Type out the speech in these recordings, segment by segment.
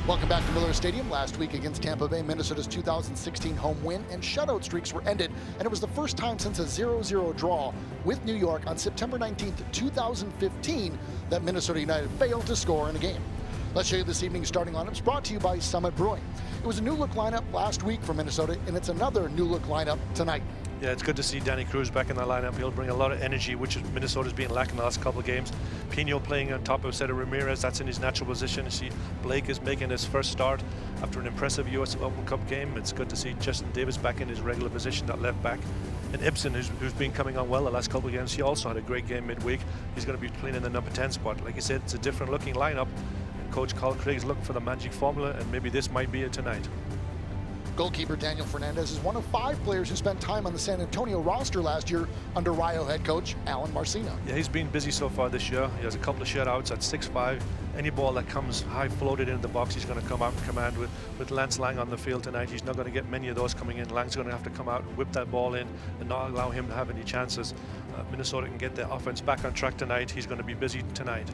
Welcome back to Miller Stadium. Last week against Tampa Bay, Minnesota's 2016 home win and shutout streaks were ended, and it was the first time since a 0-0 draw with New York on September 19th, 2015 that Minnesota United failed to score in a game. Let's show you this evening's starting lineups, brought to you by Summit Brewing. It was a new-look lineup last week for Minnesota, and it's another new-look lineup tonight. Yeah, it's good to see Danny Cruz back in the lineup. He'll bring a lot of energy, which Minnesota's been lacking the last couple of games. Pino playing on top of Cesar Ramirez, that's in his natural position. You see Blake is making his first start after an impressive U.S. Open Cup game. It's good to see Justin Davis back in his regular position at left back. And Ibsen, who's been coming on well the last couple of games, he also had a great game midweek. He's going to be playing in the number 10 spot. Like you said, it's a different looking lineup. And Coach Carl Craig's looking for the magic formula, and maybe this might be it tonight. Goalkeeper Daniel Fernandez is one of 5 players who spent time on the San Antonio roster last year under Rayo head coach Alan Marcina. Yeah, he's been busy so far this year. He has a couple of shutouts at 6'5". Any ball that comes high floated into the box, he's going to come out and command with Lance Lang on the field tonight. He's not going to get many of those coming in. Lang's going to have to come out and whip that ball in and not allow him to have any chances. Minnesota can get their offense back on track tonight. He's going to be busy tonight.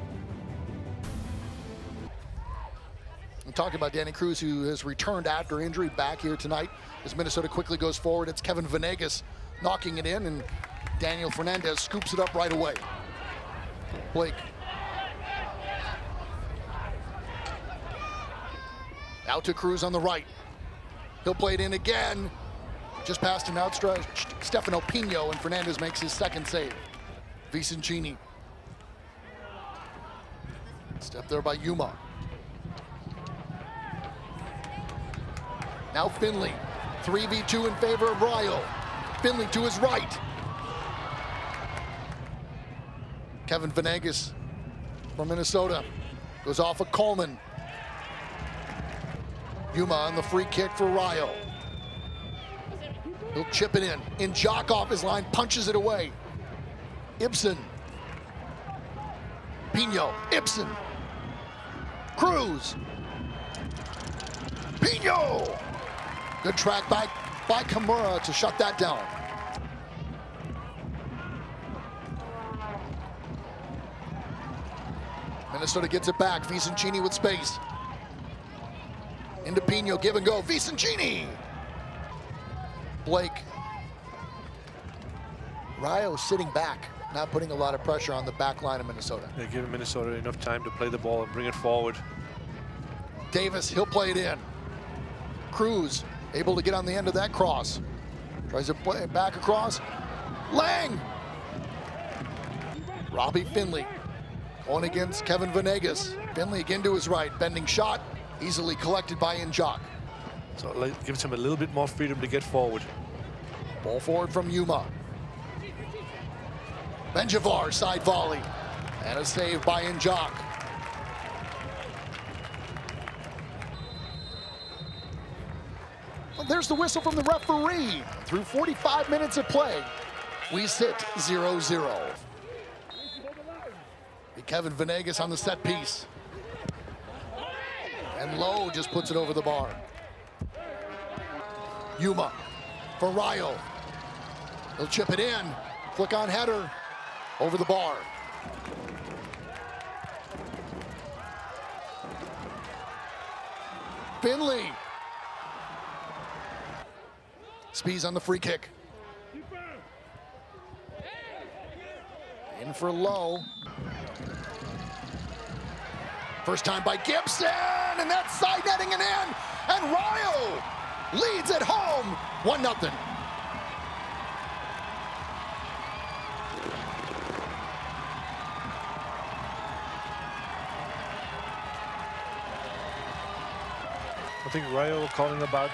I'm talking about Danny Cruz, who has returned after injury, back here tonight. As Minnesota quickly goes forward, it's Kevin Venegas knocking it in, and Daniel Fernandez scoops it up right away. Blake. Out to Cruz on the right. He'll play it in again. Just past an outstretched Stefano Pino, and Fernandez makes his second save. Vicencini. Step there by Yuma. Now Finley, 3v2 in favor of Rayo. Finley to his right. Kevin Venegas from Minnesota goes off of Coleman. Yuma on the free kick for Rayo. He'll chip it in. Jock off his line, punches it away. Ibsen. Pino, Ibsen. Cruz. Pino! Good track back by Kimura to shut that down. Minnesota gets it back. Vicencini with space. Into Pino, give and go. Vicencini! Blake. Rayo sitting back, not putting a lot of pressure on the back line of Minnesota. They're giving Minnesota enough time to play the ball and bring it forward. Davis, he'll play it in. Cruz able to get on the end of that cross. Tries to play it back across. Lang! Robbie Finley going against Kevin Venegas. Finley again to his right. Bending shot, easily collected by Jock. So it gives him a little bit more freedom to get forward. Ball forward from Yuma. Benjavar, side volley. And a save by Jock. There's the whistle from the referee. Through 45 minutes of play, we sit 0-0. Kevin Venegas on the set piece. And Lowe just puts it over the bar. Yuma for Rayo. He'll chip it in. Flick on header. Over the bar. Finley. Spees on the free kick. In for Lowe. First time by Gibson, and that's side netting and in. And Rayo leads at home, 1-0. I think Rayo were calling about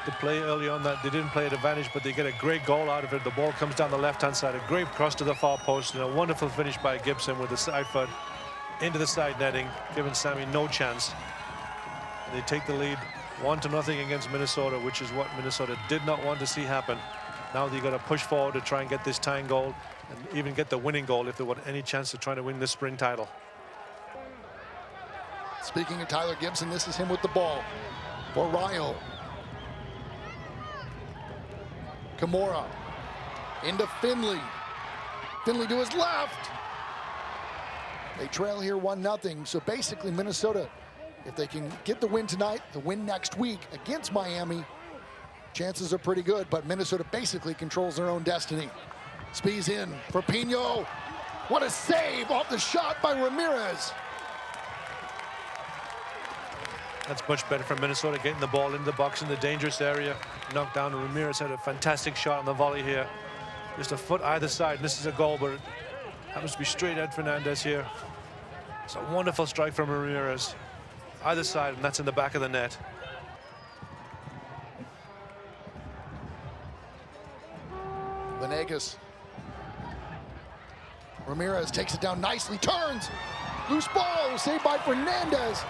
the play early on that they didn't play at advantage, but they get a great goal out of it. The ball comes down the left-hand side, a great cross to the far post, and a wonderful finish by Gibson with the side foot into the side netting, giving Sammy no chance. And they take the lead 1-0 against Minnesota, which is what Minnesota did not want to see happen. Now they've got to push forward to try and get this tying goal and even get the winning goal if they want any chance of trying to win this spring title. Speaking of Tyler Gibson, this is him with the ball for Rayo. Kimura into Finley. Finley to his left. They trail here 1-0. So basically Minnesota If they can get the win tonight, the win next week against Miami, chances are pretty good, but Minnesota basically controls their own destiny. Spees in for Pino. What a save off the shot by Ramirez. That's much better from Minnesota, getting the ball into the box in the dangerous area. Knocked down. Ramirez had a fantastic shot on the volley here. Just a foot either side. And this is a goal, but it happens to be straight at Fernandez here. It's a wonderful strike from Ramirez. Either side, and that's in the back of the net. Venegas. Ramirez takes it down nicely, turns. Loose ball, saved by Fernandez.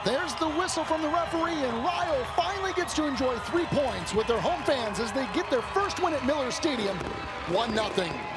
There's the whistle from the referee, and Rayo finally gets to enjoy 3 points with their home fans as they get their first win at Miller Stadium, 1-0.